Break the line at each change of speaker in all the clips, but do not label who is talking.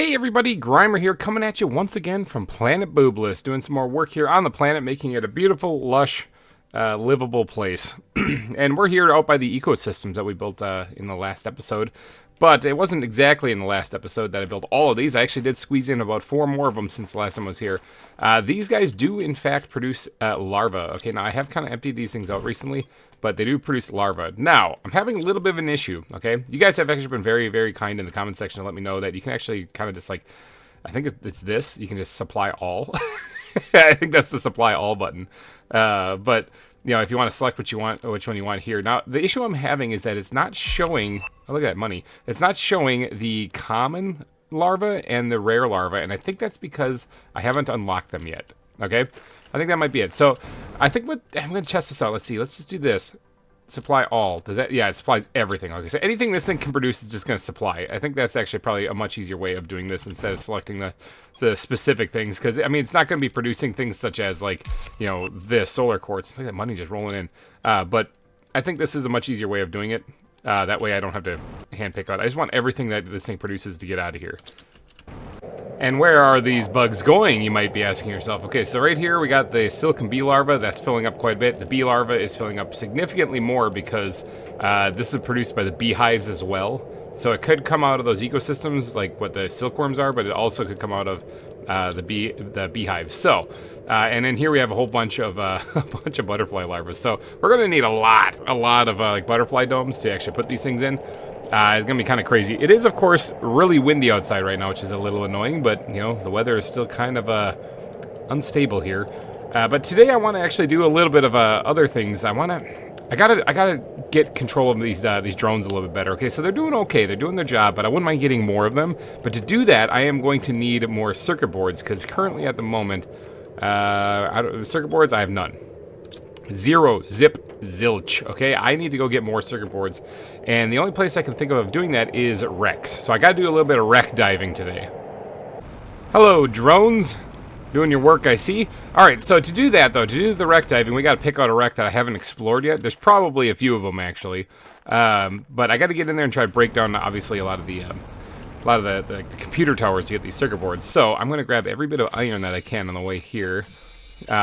Hey everybody, GReimer here, coming at you once again from Planet Boobless, doing some more work here on the planet, making it a beautiful, lush, livable place. And we're here out by the ecosystems that we built in the last episode. But it wasn't exactly in the last episode that I built all of these. I actually did squeeze in about 4 more of them since the last time I was here. These guys do, in fact, produce larvae. Okay, now I have kind of emptied these things out recently, but they do produce larvae. Now, I'm having a little bit of an issue, okay? You guys have actually been very, very kind in the comment section to let me know that you can actually kind of just like, I think it's this, you can just supply all. I think that's the supply all button. But, you know, if you want to select what you want, which one you want here. Now, the issue I'm having is that it's not showing, oh, look at that money. It's not showing the common larva and the rare larva, and I think that's because I haven't unlocked them yet, okay? I think that might be it. So I think I'm going to test this out. Let's see. Let's just do this. Supply all. Does that? Yeah, it supplies everything. Okay, so anything this thing can produce is just going to supply. I think that's actually probably a much easier way of doing this instead of selecting the specific things. Because, I mean, it's not going to be producing things such as, like, you know, this solar quartz. Look at that money just rolling in. But I think this is a much easier way of doing it. That way I don't have to hand pick out. I just want everything that this thing produces to get out of here. And where are these bugs going, you might be asking yourself. Okay, so right here we got the silicon bee larva. That's filling up quite a bit. The bee larva is filling up significantly more because this is produced by the beehives as well. So it could come out of those ecosystems like what the silkworms are, but it also could come out of the beehives. So, and then here we have a whole bunch of butterfly larvae. So we're going to need a lot of like butterfly domes to actually put these things in. It's going to be kind of crazy. It is, of course, really windy outside right now, which is a little annoying, but, you know, the weather is still kind of unstable here. But today I want to actually do a little bit of other things. I gotta get control of these drones a little bit better. Okay, so they're doing okay. They're doing their job, but I wouldn't mind getting more of them. But to do that, I am going to need more circuit boards, because currently at the moment, circuit boards, I have none. Zero, zip, zilch, okay? I need to go get more circuit boards, and the only place I can think of doing that is wrecks. So I gotta do a little bit of wreck diving today. Hello, drones. Doing your work, I see. Alright, so to do that, though, to do the wreck diving, we gotta pick out a wreck that I haven't explored yet. There's probably a few of them, actually. But I gotta get in there and try to break down, obviously, a lot of the computer towers to get these circuit boards. So I'm gonna grab every bit of iron that I can on the way here.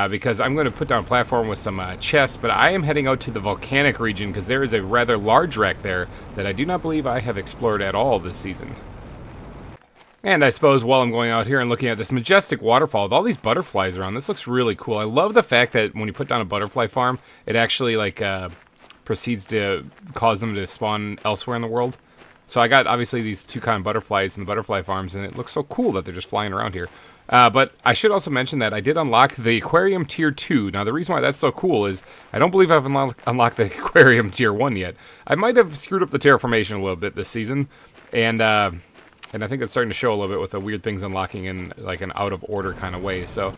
Because I'm going to put down a platform with some chests, but I am heading out to the volcanic region because there is a rather large wreck there that I do not believe I have explored at all this season. And I suppose while I'm going out here and looking at this majestic waterfall with all these butterflies around, this looks really cool. I love the fact that when you put down a butterfly farm, it actually like proceeds to cause them to spawn elsewhere in the world. So I got obviously these two kind of butterflies in the butterfly farms, and it looks so cool that they're just flying around here. But I should also mention that I did unlock the Aquarium Tier 2. Now, the reason why that's so cool is I don't believe I've unlocked the Aquarium Tier 1 yet. I might have screwed up the terraformation a little bit this season, and I think it's starting to show a little bit with the weird things unlocking in like an out-of-order kind of way, so...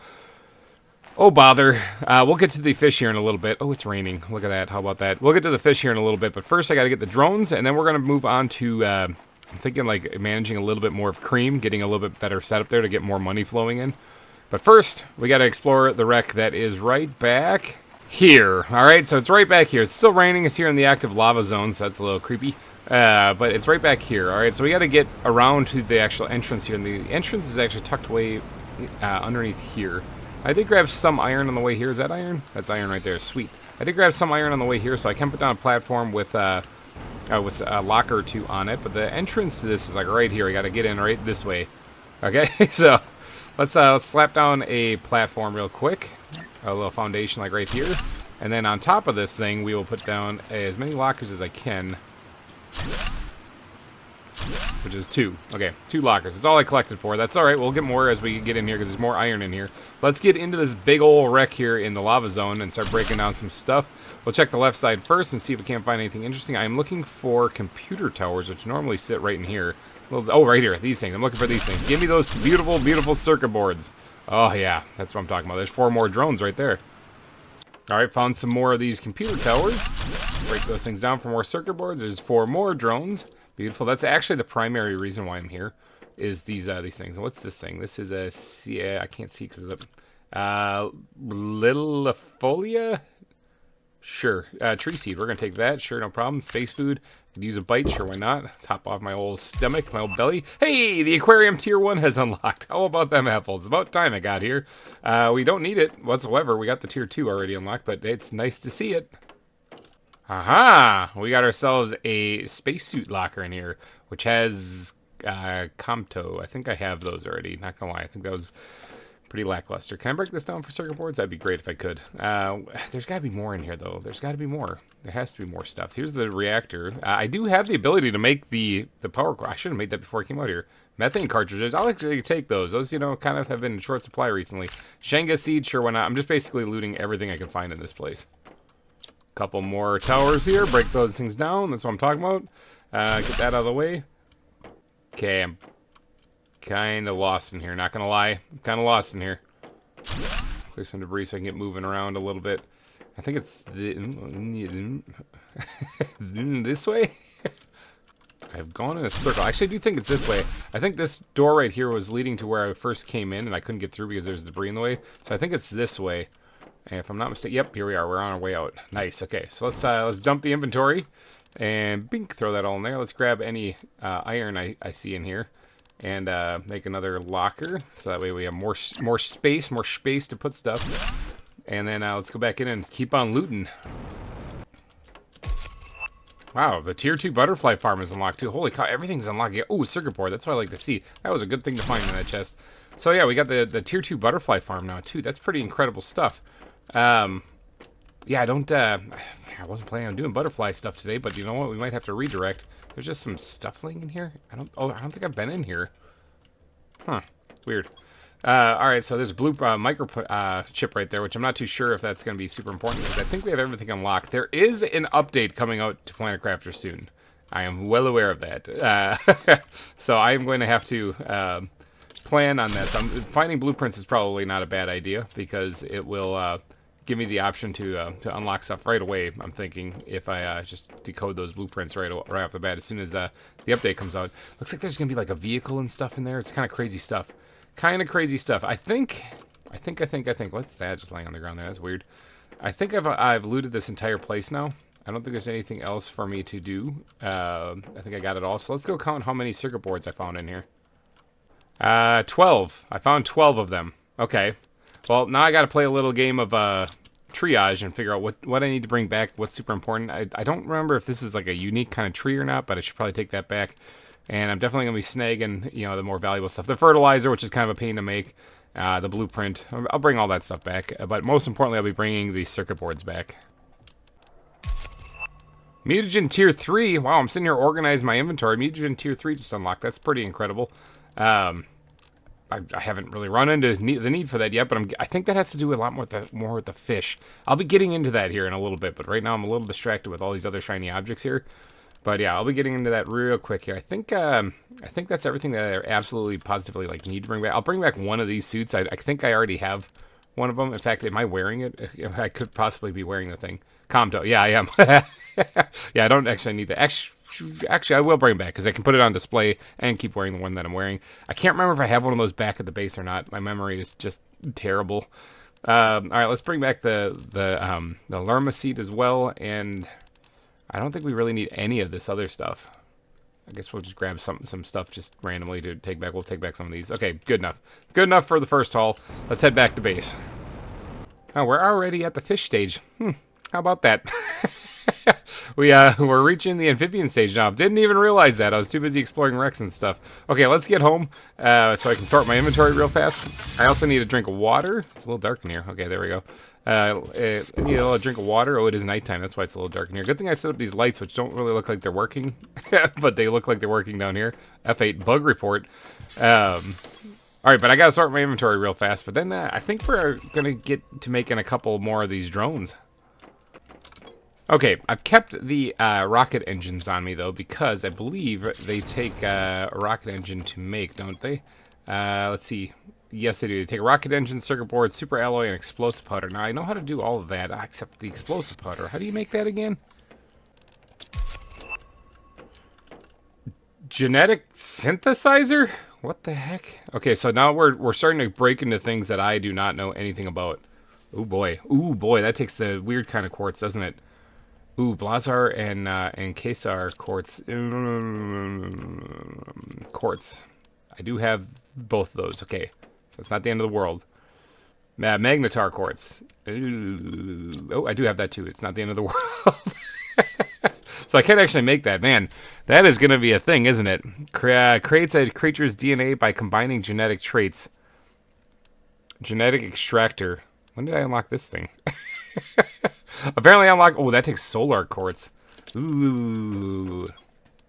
Oh, bother. We'll get to the fish here in a little bit. Oh, it's raining. Look at that. How about that? We'll get to the fish here in a little bit, but first I gotta get the drones, and then we're gonna move on to... I'm thinking like managing a little bit more of cream, getting a little bit better setup there to get more money flowing in. But first, we got to explore the wreck that is right back here. Alright, so it's right back here. It's still raining. It's here in the active lava zone, so that's a little creepy. But it's right back here. Alright, so we got to get around to the actual entrance here. And the entrance is actually tucked away underneath here. I did grab some iron on the way here. Is that iron? That's iron right there. Sweet. I did grab some iron on the way here, so I can put down a platform with a locker or two on it, but the entrance to this is like right here. I got to get in right this way. Okay, so let's slap down a platform real quick, a little foundation like right here, and then on top of this thing we will put down as many lockers as I can, which is 2. Okay, 2 lockers. That's all I collected for. That's all right. We'll get more as we get in here because there's more iron in here. Let's get into this big old wreck here in the lava zone and start breaking down some stuff. We'll check the left side first and see if we can't find anything interesting. I'm looking for computer towers, which normally sit right in here. Oh, right here. These things. I'm looking for these things. Give me those beautiful, beautiful circuit boards. Oh, yeah. That's what I'm talking about. There's 4 more drones right there. All right, found some more of these computer towers. Break those things down for more circuit boards. There's 4 more drones. Beautiful. That's actually the primary reason why I'm here, is these things. And what's this thing? This is a... Yeah, I can't see because of the... Littlefolia? Sure. Tree seed. We're going to take that. Sure, no problem. Space food. Could use a bite. Sure, why not? Top off my old stomach, my old belly. Hey, the aquarium tier 1 has unlocked. How about them apples? About time I got here. We don't need it whatsoever. We got the tier 2 already unlocked, but it's nice to see it. Aha! We got ourselves a spacesuit locker in here, which has Comto. I think I have those already. Not gonna lie. I think that was pretty lackluster. Can I break this down for circuit boards? That'd be great if I could. There's got to be more in here, though. There's got to be more. There has to be more stuff. Here's the reactor. I do have the ability to make the power core. I should have made that before I came out here. Methane cartridges. I'll actually take those. Those, you know, kind of have been in short supply recently. Shenga seed. Sure, why not? I'm just basically looting everything I can find in this place. Couple more towers here. Break those things down. That's what I'm talking about. Get that out of the way. Okay, I'm kind of lost in here, not gonna lie. I'm kind of lost in here. Clear some debris so I can get moving around a little bit. I think it's this way. I've gone in a circle. Actually, I do think it's this way. I think this door right here was leading to where I first came in, and I couldn't get through because there's debris in the way. So I think it's this way. And if I'm not mistaken, yep, here we are. We're on our way out. Nice. Okay, so let's dump the inventory and bink, throw that all in there. Let's grab any iron I see in here and make another locker, so that way we have more space to put stuff. And then let's go back in and keep on looting. Wow, the tier 2 butterfly farm is unlocked too. Holy cow, everything's unlocked. Oh, circuit board. That's what I like to see. That was a good thing to find in that chest. So yeah, we got the tier 2 butterfly farm now too. That's pretty incredible stuff. Yeah, I wasn't planning on doing butterfly stuff today, but you know what? We might have to redirect. There's just some stuff laying in here. I don't think I've been in here. Huh. Weird. Alright, so there's a blue micro chip right there, which I'm not too sure if that's going to be super important, because I think we have everything unlocked. There is an update coming out to Planet Crafter soon. I am well aware of that. So I'm going to have to plan on that. So finding blueprints is probably not a bad idea, because it will give me the option to unlock stuff right away. I'm thinking if I just decode those blueprints right off the bat as soon as the update comes out. Looks like there's gonna be like a vehicle and stuff in there. It's kind of crazy stuff. I think. What's that just laying on the ground there? That's weird. I think I've looted this entire place now. I don't think there's anything else for me to do. I think I got it all. So let's go count how many circuit boards I found in here. 12. I found 12 of them. Okay. Well, now I got to play a little game of triage and figure out what I need to bring back, what's super important. I don't remember if this is like a unique kind of tree or not, but I should probably take that back. And I'm definitely going to be snagging, you know, the more valuable stuff. The fertilizer, which is kind of a pain to make. The blueprint. I'll bring all that stuff back. But most importantly, I'll be bringing the circuit boards back. Mutagen Tier 3. Wow, I'm sitting here organizing my inventory. Mutagen Tier 3 just unlocked. That's pretty incredible. I haven't really run into the need for that yet, but I think that has to do a lot more with the fish. I'll be getting into that here in a little bit, but right now I'm a little distracted with all these other shiny objects here. But yeah, I'll be getting into that real quick here. I think that's everything that I absolutely positively need to bring back. I'll bring back one of these suits. I think I already have one of them. In fact, am I wearing it? I could possibly be wearing the thing. Comto. Yeah, I am. Yeah, I don't actually need that. Actually, I will bring it back because I can put it on display and keep wearing the one that I'm wearing. I can't remember if I have one of those back at the base or not. My memory is just terrible. All right, let's bring back the larva seed as well, and I don't think we really need any of this other stuff. I guess we'll just grab some stuff just randomly to take back. We'll take back some of these. Okay, good enough. Good enough for the first haul. Let's head back to base. Oh, we're already at the fish stage. How about that? We're reaching the amphibian stage now. Didn't even realize that. I was too busy exploring wrecks and stuff. Okay, let's get home so I can sort my inventory real fast. I also need a drink of water. It's a little dark in here. Okay, there we go. I need a little drink of water. Oh, it is nighttime. That's why it's a little dark in here. Good thing I set up these lights, which don't really look like they're working, but they look like they're working down here. F8 bug report. All right, but I gotta sort my inventory real fast. But then I think we're gonna get to making a couple more of these drones. Okay, I've kept the rocket engines on me, though, because I believe they take a rocket engine to make, don't they? Let's see. Yes, they do. They take a rocket engine, circuit board, super alloy, and explosive powder. Now, I know how to do all of that, except the explosive powder. How do you make that again? Genetic synthesizer? What the heck? Okay, so now we're starting to break into things that I do not know anything about. Ooh boy, that takes the weird kind of quartz, doesn't it? Ooh, Blazar and Kesar quartz. Quartz. I do have both of those. Okay, so it's not the end of the world. Magnetar quartz. Ooh. Oh, I do have that too. It's not the end of the world. So I can't actually make that. Man, that is going to be a thing, isn't it? Creates a creature's DNA by combining genetic traits. Genetic extractor. When did I unlock this thing? Apparently I unlocked... Oh, that takes solar quartz. Ooh.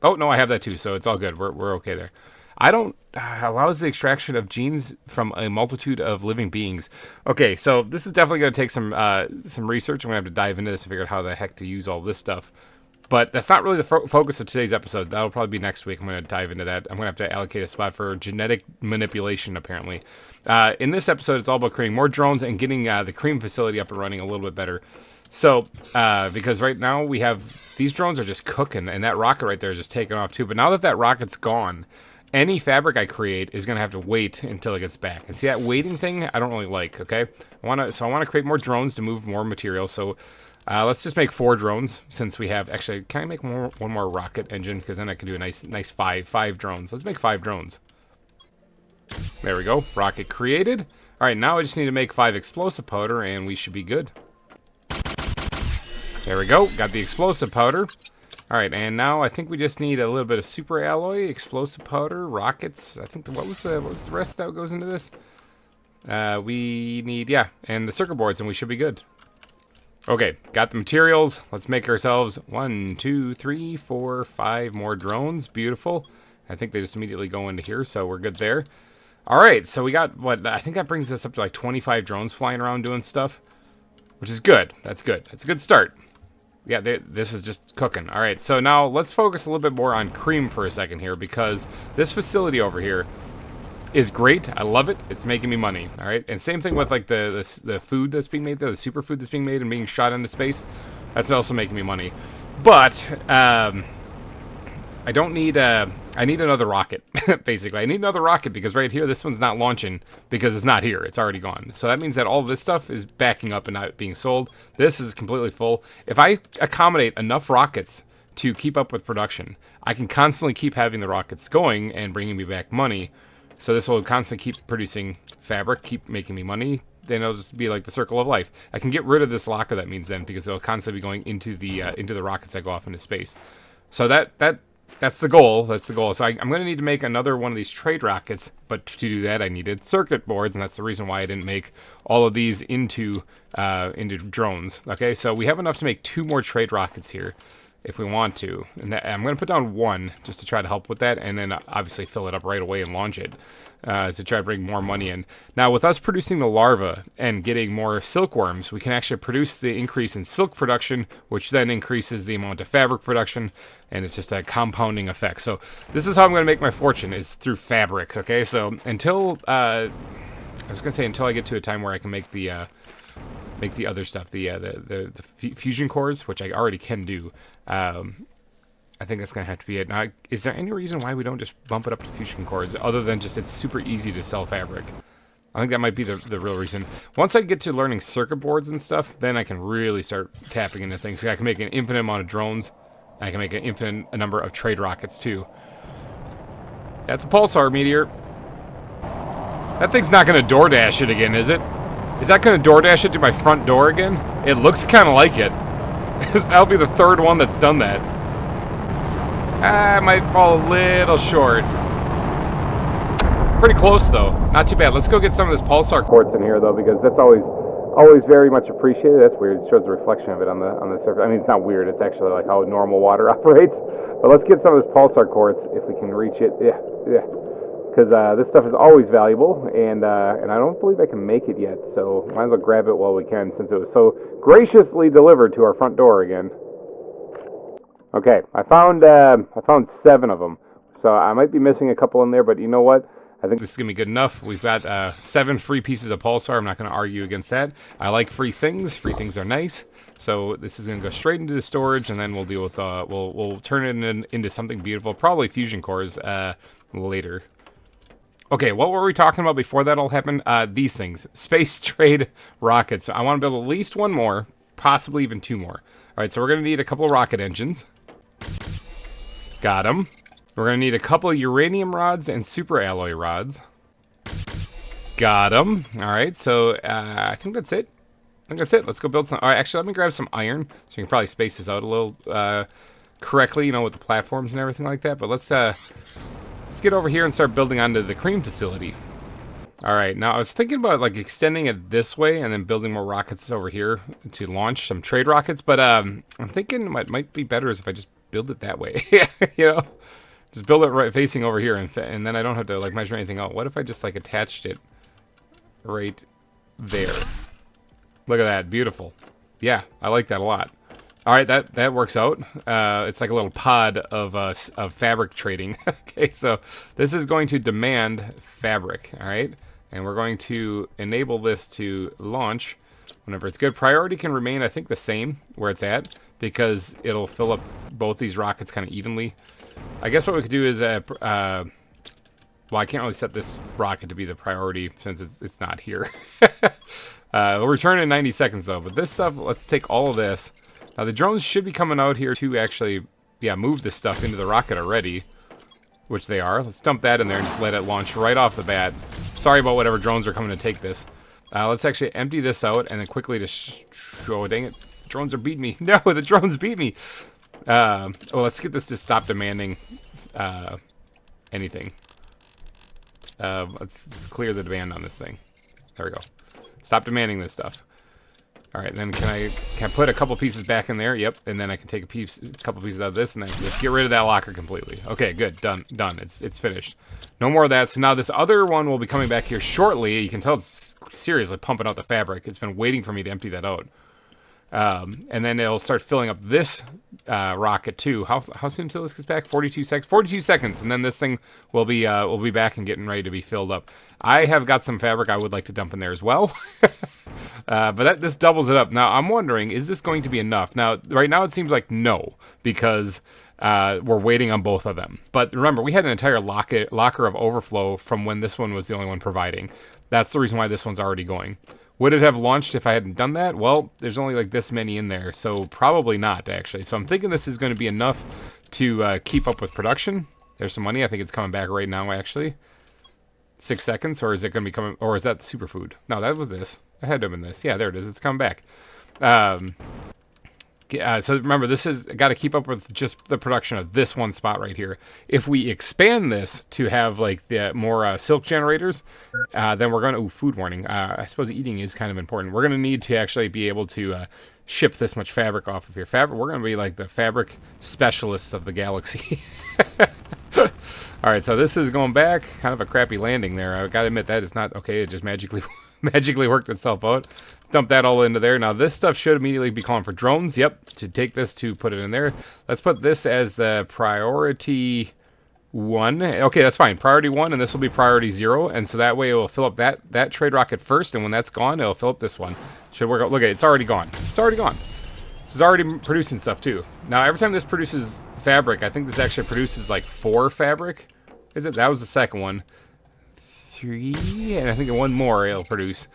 Oh, no, I have that too, so it's all good. We're okay there. I don't... allows the extraction of genes from a multitude of living beings. Okay, so this is definitely going to take some research. I'm going to have to dive into this and figure out how the heck to use all this stuff. But that's not really the focus of today's episode. That'll probably be next week. I'm going to dive into that. I'm going to have to allocate a spot for genetic manipulation, apparently. In this episode, it's all about creating more drones and getting the cream facility up and running a little bit better. So, because right now we have... These drones are just cooking, and that rocket right there is just taking off too. But now that that rocket's gone, any fabric I create is going to have to wait until it gets back. And see, that waiting thing, I don't really like, okay? I want to create more drones to move more material, so... let's just make 4 drones since we have... Actually, can I make one more rocket engine? Because then I can do a nice 5 drones. Let's make 5 drones. There we go. Rocket created. All right, now I just need to make 5 explosive powder, and we should be good. There we go. Got the explosive powder. All right, and now I think we just need a little bit of super alloy, explosive powder, rockets. I think what was the rest that goes into this? We need and the circuit boards, and we should be good. Okay, got the materials. Let's make ourselves 1, 2, 3, 4, 5 more drones. Beautiful. I think they just immediately go into here, so we're good there. All right, so we got what I think that brings us up to like 25 drones flying around doing stuff, which is good. That's good. That's a good start. Yeah, this is just cooking. All right, so now let's focus a little bit more on cream for a second here, because this facility over here is great. I love it. It's making me money. All right, and same thing with like the food that's being made there, the superfood that's being made and being shot into space. That's also making me money. But I don't need I need another rocket. Basically, I need another rocket because right here, this one's not launching because it's not here. It's already gone. So that means that all this stuff is backing up and not being sold. This is completely full. If I accommodate enough rockets to keep up with production, I can constantly keep having the rockets going and bringing me back money. So this will constantly keep producing fabric, keep making me money. Then it'll just be like the circle of life. I can get rid of this locker, that means then, because it'll constantly be going into the rockets that go off into space. So that's the goal. That's the goal. So I'm going to need to make another one of these trade rockets, but to do that, I needed circuit boards, and that's the reason why I didn't make all of these into drones. Okay, so we have enough to make 2 more trade rockets here, if we want to. And I'm going to put down 1 just to try to help with that, and then obviously fill it up right away and launch it to try to bring more money in. Now, with us producing the larva and getting more silkworms, we can actually produce the increase in silk production, which then increases the amount of fabric production, and it's just a compounding effect. So this is how I'm going to make my fortune, is through fabric, okay? So until, I was going to say until I get to a time where I can make the other stuff, the fusion cores, which I already can do. I think that's going to have to be it. Now, is there any reason why we don't just bump it up to fusion cores, other than just it's super easy to sell fabric? I think that might be the real reason. Once I get to learning circuit boards and stuff, then I can really start tapping into things. I can make an infinite amount of drones. I can make an infinite number of trade rockets, too. That's a pulsar meteor. That thing's not going to DoorDash it again, is it? Is that going to DoorDash it to my front door again? It looks kind of like it. That'll be the 3rd one that's done that. I might fall a little short. Pretty close, though. Not too bad. Let's go get some of this pulsar quartz in here, though, because that's always very much appreciated. That's weird. It shows the reflection of it on the surface. I mean, it's not weird. It's actually like how normal water operates. But let's get some of this pulsar quartz if we can reach it. Yeah. Because this stuff is always valuable, and I don't believe I can make it yet. So might as well grab it while we can, since it was so graciously delivered to our front door again. Okay, I found 7 of them, so I might be missing a couple in there, but you know what? I think this is going to be good enough. We've got 7 free pieces of pulsar. I'm not going to argue against that. I like free things. Free things are nice. So this is going to go straight into the storage, and then we'll deal with, we'll turn it into something beautiful, probably fusion cores later. Okay, what were we talking about before that all happened? These things. Space trade rockets. I want to build at least one more, possibly even two more. All right, so we're going to need a couple of rocket engines. Got them. We're going to need a couple of uranium rods and super alloy rods. Got them. All right, so I think that's it. Let's go build some. All right, actually, let me grab some iron so you can probably space this out a little correctly, you know, with the platforms and everything like that. But let's get over here and start building onto the cream facility. All right, now I was thinking about like extending it this way and then building more rockets over here to launch some trade rockets. But I'm thinking what might be better is if I just build it that way. You know, just build it right facing over here, and then I don't have to like measure anything out. What if I just like attached it right there? Look at that, beautiful. Yeah, I like that a lot. All right, that works out. It's like a little pod of fabric trading. Okay, so this is going to demand fabric. All right, and we're going to enable this to launch whenever it's good. Priority can remain, I think, the same where it's at because it'll fill up both these rockets kind of evenly. I guess what we could do is, well, I can't really set this rocket to be the priority since it's not here. We'll return in 90 seconds though. But this stuff, let's take all of this. Now the drones should be coming out here to actually, yeah, move this stuff into the rocket already, which they are. Let's dump that in there and just let it launch right off the bat. Sorry about whatever drones are coming to take this. Let's actually empty this out and then quickly just, oh dang it, the drones are beating me. No, the drones beat me. Well, let's get this to stop demanding anything. Let's just clear the demand on this thing. There we go. Stop demanding this stuff. All right, then can I put a couple pieces back in there? Yep, and then I can take a couple pieces out of this, and then just get rid of that locker completely. Okay, good, done. It's finished. No more of that. So now this other one will be coming back here shortly. You can tell it's seriously pumping out the fabric. It's been waiting for me to empty that out. And then it'll start filling up this rocket too. How soon until this gets back? 42 seconds. 42 seconds, and then this thing will be back and getting ready to be filled up. I have got some fabric I would like to dump in there as well. But this doubles it up. Now I'm wondering, is this going to be enough? Now right now it seems like no, because we're waiting on both of them. But remember, we had an entire locker of overflow from when this one was the only one providing. That's the reason why this one's already going. Would it have launched if I hadn't done that? Well, there's only like this many in there, so probably not, actually. So I'm thinking this is going to be enough to keep up with production. There's some money. I think it's coming back right now, actually. 6 seconds, or is it going to be coming, or is that the superfood? No, that was this. I had to have been this. Yeah, there it is. It's coming back. So remember, this is got to keep up with just the production of this one spot right here. If we expand this to have like the more silk generators, then we're going to, food warning. I suppose eating is kind of important. We're going to need to actually be able to ship this much fabric off of here. We're going to be like the fabric specialists of the galaxy. All right, so this is going back. Kind of a crappy landing there. I got to admit that is not okay. It just magically worked itself out. Let's dump that all into there. Now this stuff should immediately be calling for drones. Yep, to take this to put it in there. Let's put this as the priority 1. Okay, that's fine. Priority 1, and this will be priority 0. And so that way it will fill up that trade rocket first, and when that's gone, it'll fill up this one. Should work out. Look at it, it's already gone. It's already gone. This is already producing stuff too. Now every time this produces fabric, I think this actually produces like 4 fabric. Is it? That was the second one. 3, and I think one more it'll produce,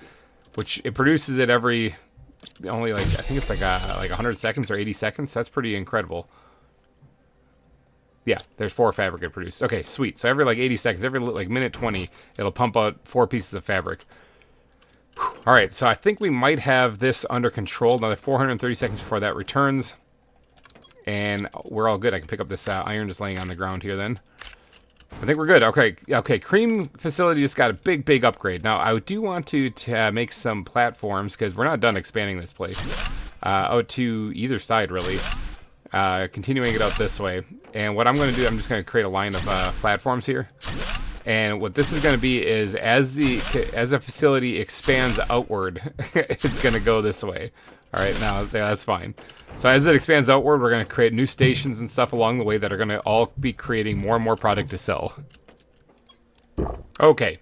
which it produces it every only like, I think it's like 100 seconds or 80 seconds. That's pretty incredible. Yeah, there's 4 fabric it produced. Okay, sweet. So every like 80 seconds, every like minute 20, it'll pump out 4 pieces of fabric. Whew. All right, so I think we might have this under control. Another 430 seconds before that returns, and we're all good. I can pick up this iron just laying on the ground here then. I think we're good. Okay, cream facility just got a big upgrade. Now, I do want to make some platforms, because we're not done expanding this place. Out to either side, really. Continuing it out this way. And what I'm going to do, I'm just going to create a line of platforms here. And what this is going to be is, as a facility expands outward, it's going to go this way. All right, now, yeah, that's fine. So as it expands outward, we're going to create new stations and stuff along the way that are going to all be creating more and more product to sell. Okay.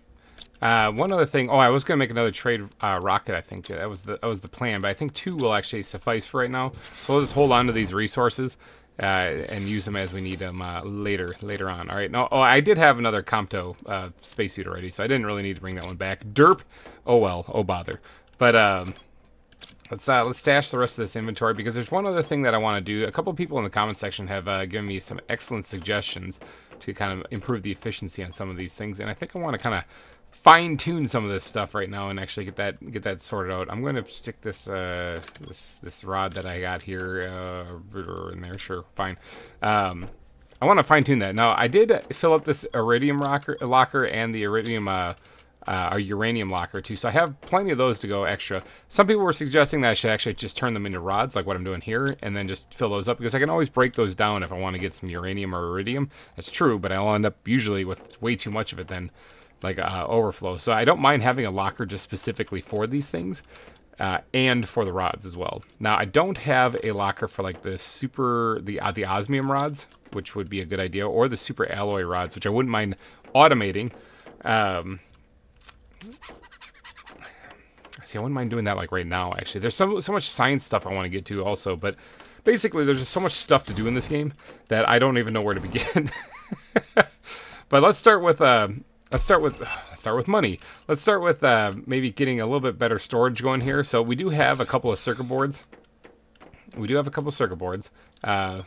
One other thing. Oh, I was going to make another trade rocket, I think. That was the plan, but I think 2 will actually suffice for right now. So we'll just hold on to these resources, and use them as we need them later on. All right. Now, I did have another Compto spacesuit already, so I didn't really need to bring that one back. Derp. Oh well. Oh bother. But let's stash the rest of this inventory because there's one other thing that I want to do. A couple of people in the comment section have given me some excellent suggestions to kind of improve the efficiency on some of these things, and I think I want to kind of fine-tune some of this stuff right now and actually get that sorted out. I'm going to stick this this rod that I got here in there. Sure, fine. I want to fine-tune that. Now, I did fill up this iridium locker and the iridium a uranium locker too, so I have plenty of those to go extra. Some people were suggesting that I should actually just turn them into rods like what I'm doing here and then just fill those up because I can always break those down if I want to get some uranium or iridium. That's true, but I'll end up usually with way too much of it then, like overflow. So I don't mind having a locker just specifically for these things and for the rods as well. Now I don't have a locker for like the osmium rods, which would be a good idea, or the super alloy rods, which I wouldn't mind automating. See, I wouldn't mind doing that like right now, actually. There's so much science stuff I want to get to also, but basically there's just so much stuff to do in this game that I don't even know where to begin. But let's start with money. Let's start with maybe getting a little bit better storage going here. So we do have a couple of circuit boards.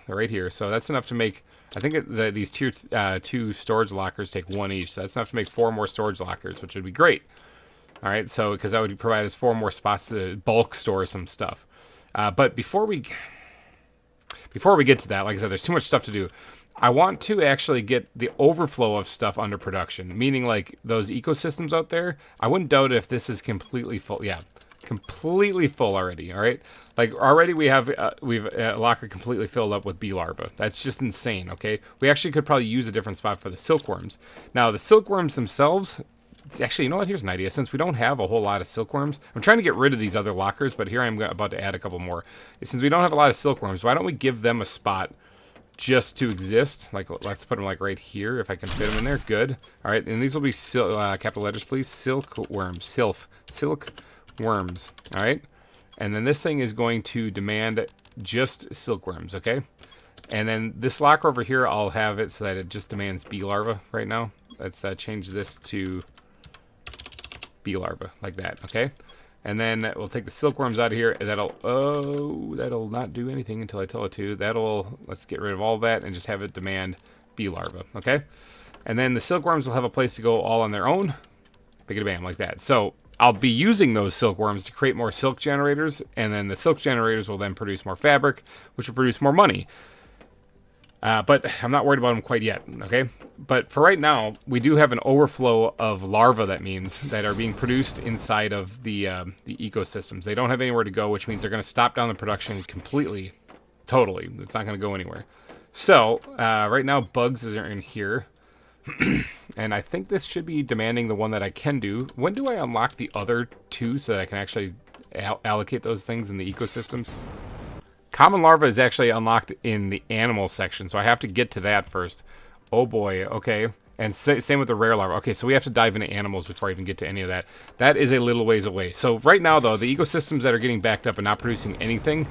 Right here. So that's enough to make, I think these two storage lockers take one each. So that's enough to make 4 more storage lockers, which would be great. All right, so because that would provide us 4 more spots to bulk store some stuff. But before we get to that, like I said, there's too much stuff to do. I want to actually get the overflow of stuff under production, meaning like those ecosystems out there. I wouldn't doubt if this is completely full. Yeah, completely full already. All right, like already we've a locker completely filled up with bee larvae. That's just insane. Okay, we actually could probably use a different spot for the silkworms. Now the silkworms themselves. Actually, you know what? Here's an idea. Since we don't have a whole lot of silkworms, I'm trying to get rid of these other lockers, but here I'm about to add a couple more. Since we don't have a lot of silkworms, why don't we give them a spot just to exist? Like, let's put them like right here if I can fit them in there. Good. All right, and these will be capital letters, please. Silkworms. Silkworms. All right, and then this thing is going to demand just silkworms. Okay, and then this locker over here, I'll have it so that it just demands bee larvae right now. Let's change this to bee larva like that. Okay, and then we'll take the silkworms out of here. That'll not do anything until I tell it to. Let's get rid of all that and just have it demand bee larva. Okay, and then the silkworms will have a place to go all on their own. Bam, like that. So I'll be using those silkworms to create more silk generators, and then the silk generators will then produce more fabric, which will produce more money. But I'm not worried about them quite yet, okay? But for right now, we do have an overflow of larvae, that means, that are being produced inside of the ecosystems. They don't have anywhere to go, which means they're going to stop down the production completely, totally. It's not going to go anywhere. So, right now, bugs are in here. And I think this should be demanding the one that I can do. When do I unlock the other 2 so that I can actually allocate those things in the ecosystems? Common larva is actually unlocked in the animal section, so I have to get to that first. Oh boy, okay. And same with the rare larva. Okay, so we have to dive into animals before I even get to any of that. That is a little ways away. So right now, though, the ecosystems that are getting backed up and not producing anything,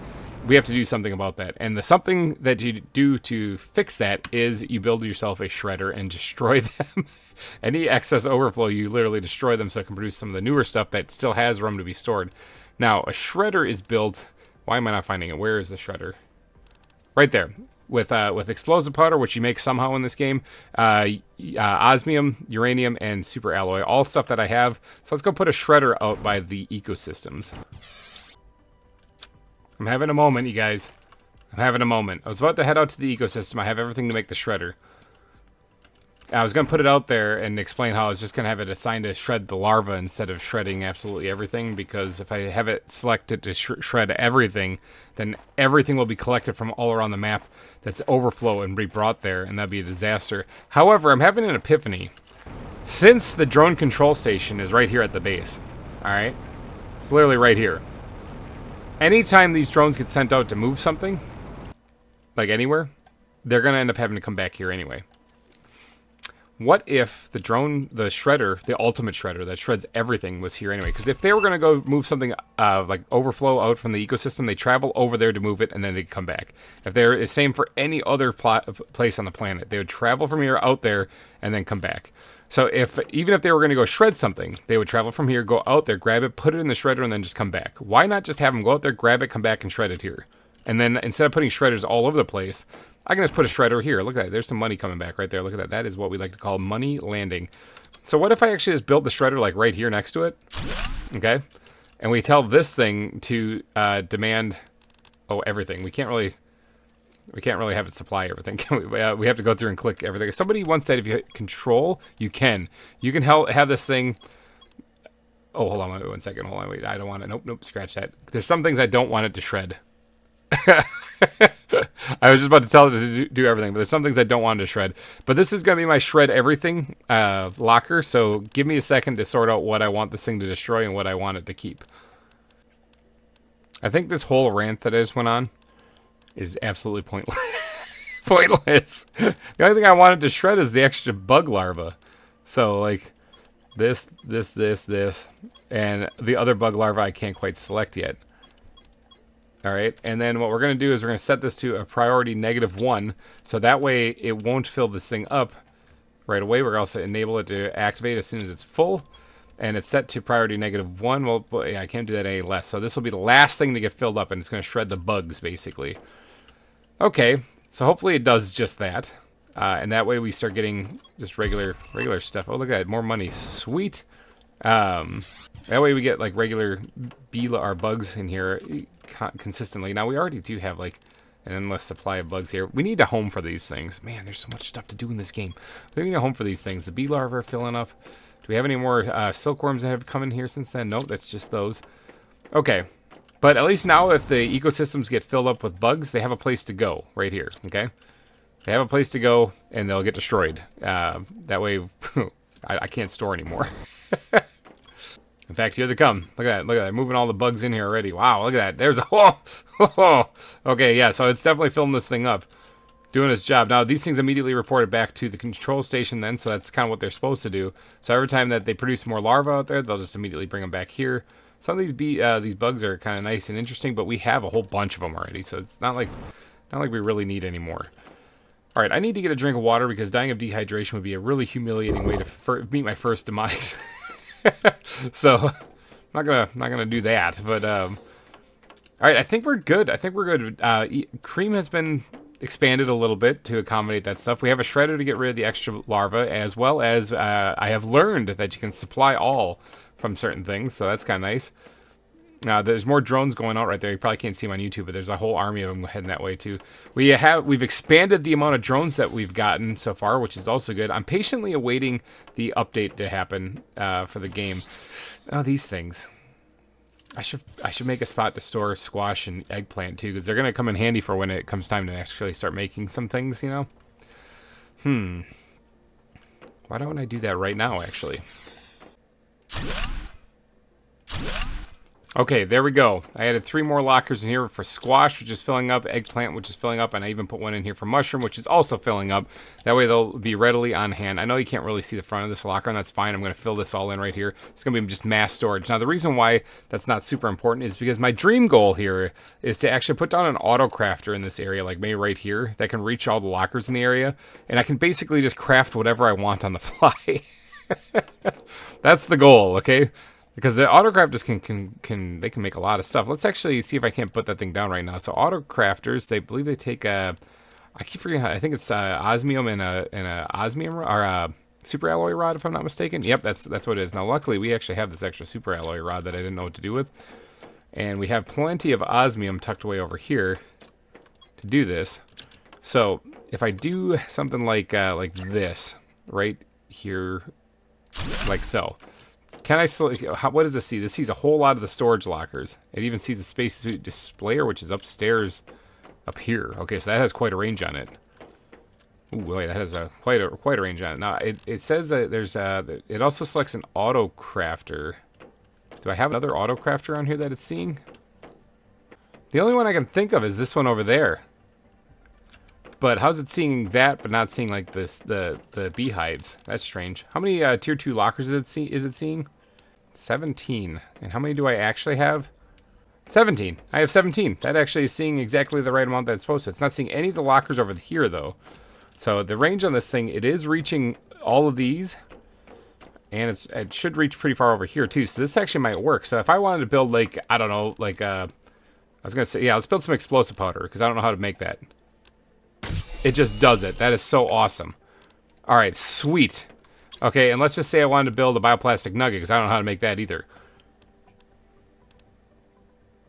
we have to do something about that. And the something that you do to fix that is you build yourself a shredder and destroy them. Any excess overflow, you literally destroy them so it can produce some of the newer stuff that still has room to be stored. Now, a shredder is built... Why am I not finding it? Where is the shredder? Right there. With explosive powder, which you make somehow in this game. Osmium, uranium, and super alloy. All stuff that I have. So let's go put a shredder out by the ecosystems. I'm having a moment, you guys. I'm having a moment. I was about to head out to the ecosystem. I have everything to make the shredder. I was going to put it out there and explain how I was just going to have it assigned to shred the larva instead of shredding absolutely everything, because if I have it selected to shred everything, then everything will be collected from all around the map that's overflow and be brought there, and that'd be a disaster. However, I'm having an epiphany. Since the drone control station is right here at the base, alright? It's literally right here. Anytime these drones get sent out to move something, like anywhere, they're going to end up having to come back here anyway. what if the drone, the shredder, the ultimate shredder that shreds everything was here anyway? Because if they were going to go move something like overflow out from the ecosystem, they travel over there to move it, and then they come back. If they're the same for any other place on the planet, they would travel from here out there and then come back. So even if they were going to go shred something, they would travel from here, go out there, grab it, put it in the shredder, and then just come back. Why not just have them go out there, grab it, come back, and shred it here? And then instead of putting shredders all over the place, I can just put a shredder here. Look at that. There's some money coming back right there. Look at that. That is what we like to call money landing. So what if I actually just build the shredder like right here next to it? Okay. And we tell this thing to demand, everything. We can't really have it supply everything, can we? We have to go through and click everything. Somebody once said if you hit control, you can have this thing. Oh, hold on, wait 1 second. Hold on, wait. I don't want it. Nope, scratch that. There's some things I don't want it to shred. I was just about to tell it to do everything, but there's some things I don't want it to shred. But this is going to be my shred everything locker, so give me a second to sort out what I want this thing to destroy and what I want it to keep. I think this whole rant that I just went on is absolutely pointless. Pointless. The only thing I wanted to shred is the extra bug larva. So, like, this, and the other bug larva I can't quite select yet. Alright, and then what we're going to do is we're going to set this to a priority -1, so that way it won't fill this thing up right away. We're going to also enable it to activate as soon as it's full, and it's set to priority -1. Well, yeah, I can't do that any less, so this will be the last thing to get filled up, and it's going to shred the bugs, basically. Okay, so hopefully it does just that, and that way we start getting just regular stuff. Oh, look at that, more money. Sweet. That way we get, like, regular our bugs in here consistently. Now we already do have like an endless supply of bugs here. We need a home for these things. Man, there's so much stuff to do in this game. We need a home for these things. The bee larvae are filling up. Do we have any more silkworms that have come in here since then? Nope, that's just those. Okay, but at least now if the ecosystems get filled up with bugs, they have a place to go right here. Okay, they have a place to go and they'll get destroyed. That way I can't store anymore. In fact, here they come. Look at that. Look at that. Moving all the bugs in here already. Wow, look at that. There's a... Oh, okay, yeah, so it's definitely filling this thing up. Doing its job. Now, these things immediately reported back to the control station then, so that's kind of what they're supposed to do. So every time that they produce more larvae out there, they'll just immediately bring them back here. Some of these bugs are kind of nice and interesting, but we have a whole bunch of them already, so it's not like we really need any more. All right, I need to get a drink of water because dying of dehydration would be a really humiliating way to meet my first demise. So I'm not gonna do that, but all right, I think we're good. Cream has been expanded a little bit to accommodate that stuff. We have a shredder to get rid of the extra larva, as well as I have learned that you can supply all from certain things, so that's kind of nice. There's more drones going out right there. You probably can't see them on YouTube, but there's a whole army of them heading that way too. We've expanded the amount of drones that we've gotten so far, which is also good. I'm patiently awaiting the update to happen for the game. Oh, these things. I should make a spot to store squash and eggplant too, because they're gonna come in handy for when it comes time to actually start making some things, you know. Why don't I do that right now, actually? Okay, there we go. I added 3 more lockers in here for squash, which is filling up, eggplant, which is filling up, and I even put one in here for mushroom, which is also filling up. That way they'll be readily on hand. I know you can't really see the front of this locker, and that's fine. I'm going to fill this all in right here. It's going to be just mass storage. Now, the reason why that's not super important is because my dream goal here is to actually put down an autocrafter in this area, like maybe right here, that can reach all the lockers in the area, and I can basically just craft whatever I want on the fly. That's the goal, okay? Because the autocrafters can make a lot of stuff. Let's actually see if I can't put that thing down right now. So autocrafters, they believe they take I keep forgetting how, I think it's osmium and a osmium or a super alloy rod, if I'm not mistaken. Yep, that's what it is. Now luckily we actually have this extra super alloy rod that I didn't know what to do with, and we have plenty of osmium tucked away over here to do this. So if I do something like this right here, like so. Can I select, what does this see? This sees a whole lot of the storage lockers. It even sees a spacesuit displayer, which is upstairs up here. Okay, so that has quite a range on it. Ooh, wait, that has quite a range on it. Now, it says that there's it also selects an autocrafter. Do I have another autocrafter on here that it's seeing? The only one I can think of is this one over there. But how's it seeing that, but not seeing like this the beehives? That's strange. How many tier 2 lockers is it seeing? 17. And how many do I actually have? 17. I have 17. That actually is seeing exactly the right amount that it's supposed to. It's not seeing any of the lockers over here though. So the range on this thing, it is reaching all of these. And it should reach pretty far over here too. So this actually might work. So if I wanted to build like, I don't know, like I was going to say, yeah, let's build some explosive powder because I don't know how to make that. It just does it. That is so awesome. All right, sweet. Okay, and let's just say I wanted to build a bioplastic nugget because I don't know how to make that either.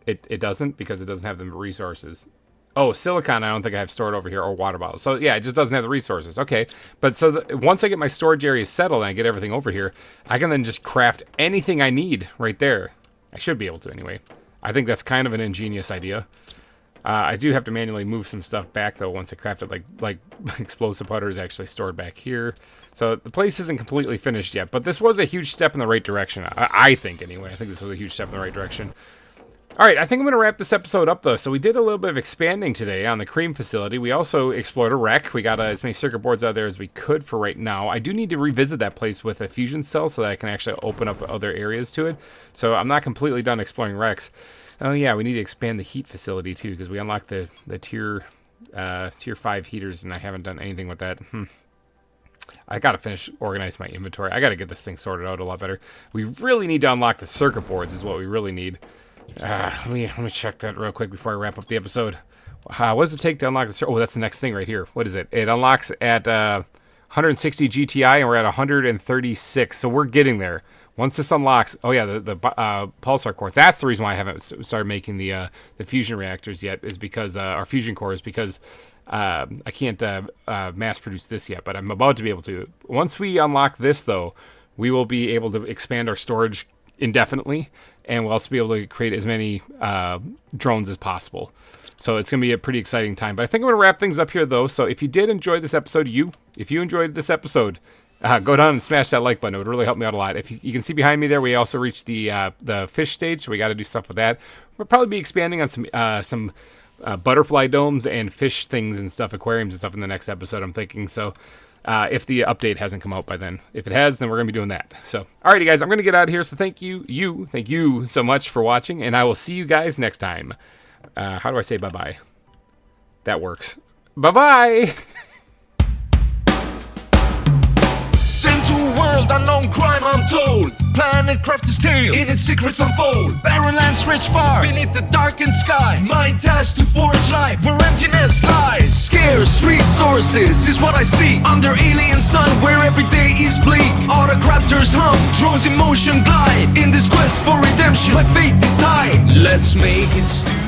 It doesn't because it doesn't have the resources. Oh, silicon I don't think I have stored over here, or water bottles. So yeah, it just doesn't have the resources. Okay, but so once I get my storage area settled and I get everything over here, I can then just craft anything I need right there. I should be able to anyway. I think that's kind of an ingenious idea. I do have to manually move some stuff back though once I craft it, like explosive powder is actually stored back here. So the place isn't completely finished yet, but this was a huge step in the right direction. I think anyway. I think this was a huge step in the right direction. All right, I think I'm going to wrap this episode up, though. So we did a little bit of expanding today on the cream facility. We also explored a wreck. We got as many circuit boards out there as we could for right now. I do need to revisit that place with a fusion cell so that I can actually open up other areas to it. So I'm not completely done exploring wrecks. Oh, yeah, we need to expand the heat facility, too, because we unlocked the tier 5 heaters, and I haven't done anything with that. I got to finish organizing my inventory. I got to get this thing sorted out a lot better. We really need to unlock the circuit boards is what we really need. Let me check that real quick before I wrap up the episode. What does it take to unlock the... Oh, that's the next thing right here. What is it? It unlocks at 160 GTI, and we're at 136, so we're getting there. Once this unlocks... Oh, yeah, the pulsar cores. That's the reason why I haven't started making the fusion reactors yet, is because... our fusion cores, because I can't mass produce this yet, but I'm about to be able to. Once we unlock this, though, we will be able to expand our storage indefinitely, and we'll also be able to create as many drones as possible. So it's going to be a pretty exciting time. But I think I'm going to wrap things up here, though. So if you did enjoy this episode, if you enjoyed this episode, go down and smash that like button. It would really help me out a lot. If you can see behind me there, we also reached the fish stage, so we got to do stuff with that. We'll probably be expanding on some butterfly domes and fish things and stuff, aquariums and stuff in the next episode, I'm thinking. So if the update hasn't come out by then. If it has, then we're going to be doing that. So, alrighty, guys, I'm going to get out of here. So thank you so much for watching, and I will see you guys next time. How do I say bye-bye? That works. Bye-bye!
Sent to a world unknown, crime untold. Planet craft his tale, in its secrets unfold. Barren lands stretch far, beneath the darkened sky. My task to forge life, where emptiness lies. Scarce resources is what I seek. Under alien sun, where every day is bleak. Autocrafters hum, drones in motion glide. In this quest for redemption, my fate is tied. Let's make it stupid.